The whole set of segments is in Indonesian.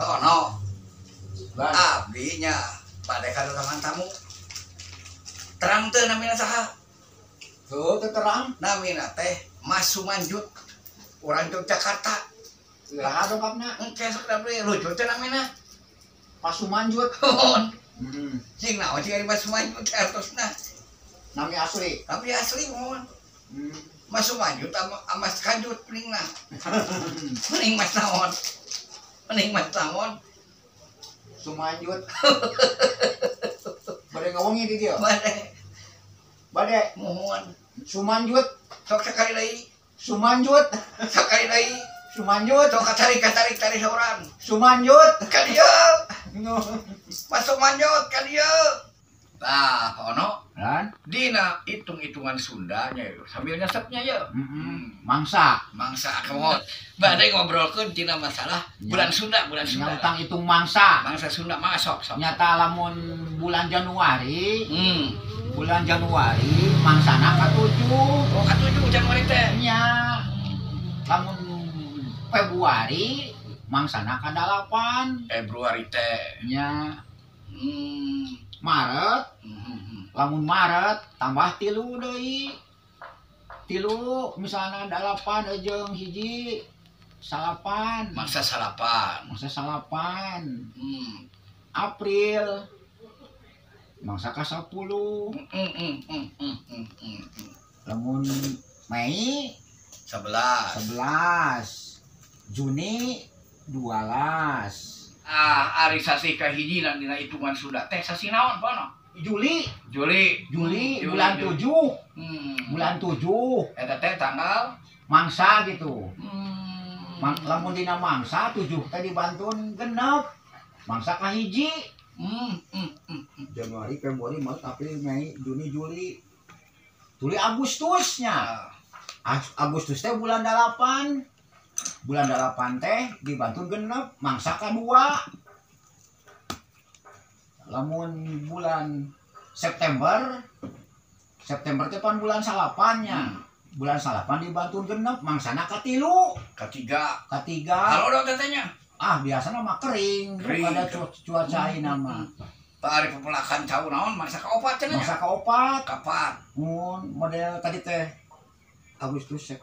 Oh no, Bas. abdinya pada kalau taman tamu. Terang teh namina saha? Tuh terang. Namina teh Mas Sumanjut. Orang Yogyakarta. Lah dongkapna. Engke sok da beli lucu teh namina. Pas Sumanjut. Heeh. Cing naon cing ari Mas Sumanjut teh artosna. Nami asli. Tapi asli mohon. Hmm. Mas Sumanjut ama Kanjut peningna. Mending Mas naon? Mending Mas naon? Sumanjut. Bade ngawongi di dia. Bade mohon. Sumanjut. Sok sekali deui. Sumanjut. Sekali deui. Sumanjut. Sok katarik seorang. Sumanjut. Ka dieu. No. Masuk manjot ka dieu. Tah, ono Dan dina hitung-hitungan Sundanya ya, sambil nyesepnya ya. mangsa. Mangsa kemot. Bade ngobrolkeun tina masalah bulan Sunda. Nyantang hitung mangsa. Mangsa Sunda masuk sok. Nyata lamun bulan Januari, Hmm. mangsana ka-7. Oh, katujuh Januari teh. Nya lamun Februari mangsana ka-8. Februari teh. Nya Hmm. Maret, lamun Maret tambah 3 deui. 3 misalnya 8 jeung hiji 9. Mangsa salapan. Mangsa 8. Hmm. April mangsa ka 10. Lamun Mei 11. 11. Juni 12. Ari sasi kahiji dina hitungan Sunda teh sasi naon pono? Juli Juli. bulan 7. Bulan 7 Eta teh tanggal mangsa gitu. Lamun dina mangsa 7 teh dibantun genep. Mangsa kahiji. Januari, Februari, Maret, April, Mei, Juni, Juli. Juli Agustusnya. Agustus teh bulan 8. Bulan 8 teh dibantun genep mangsa kadua. Lamun bulan September teh pan bulan salapannya. Bulan salapan dibantun genep mangsana katilu. ketiga. Katiga. Halo dong katanya. Biasanya mah kering. Pada cuaca ayeuna mah. Ari pepelakan cau naon mangsa kaopat cenah. Mangsa kaopat. Kapan? Model tadi teh Agustus,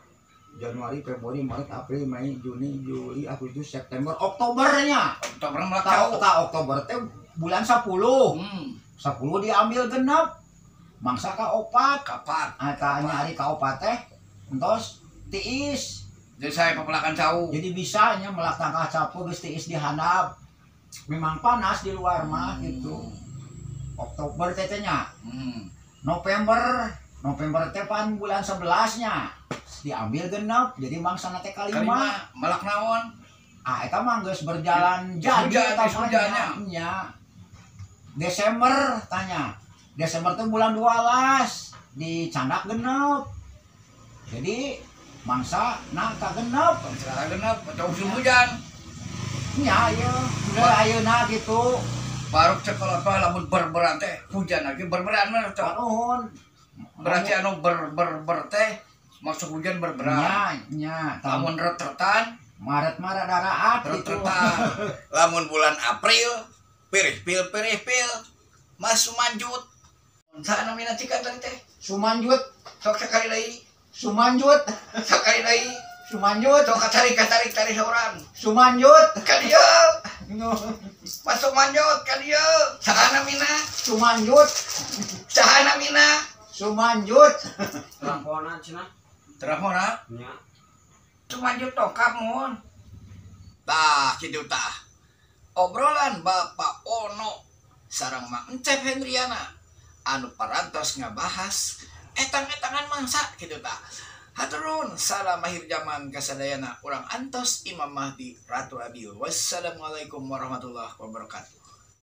Januari, Februari, Maret, April, Mei, Juni, Juli, Agustus, September, Oktobernya. Oktober mulai cau. Oktober teh bulan 10. 10 diambil genep. Mangsa kaopat. Kapan? Tanya hari kaopat teh entos tiis. Jadi saya pepelakan cau. Jadi bisanya melakangkah capo geus tiis dihandap. Memang panas di luar mah gitu. Oktober teh nya. November teh pan bulan 11-nya. Diambil genep jadi mangsana teh kalima. Malak naon? Eta mah geus berjalan jadi eta nya. Desember tanya. Desember teh bulan 12 dicandak genep. Jadi mangsa na ka genep. Mangsa genep atau musim hujan. Nya ieu, udah ayeuna gitu. Baru cek kalau apa lamun berberan teh hujan lagi berberan mah teh. Berarti anu ber teh maksud hujan berberan. Nya. Lamun retretan Maret daraat gitu. Lamun bulan April pirih pil Mas Sumanjut. Sana mina cikan tadi teh. Sumanjut. Sok sekali deui. Sumanjut. Sekali deui. Sumanjut. Sok katarik seorang. Sumanjut. Ka dieu. Mas Sumanjut ka dieu. Sahana mina? Sumanjut. Sahana mina? Sumanjut. Telepona cenah. Telepona? Nya. Sumanjut tongkap mun. Tah kitu tah. Obrolan Bapak Ono sareng Mang Encep Hendriana anu parantos ngabahas etang-etangan mangsa kitu tah. Haturun salam akhir zaman kasadayana urang antos Imam Mahdi Ratu Adil. Wassalamualaikum warahmatullahi wabarakatuh.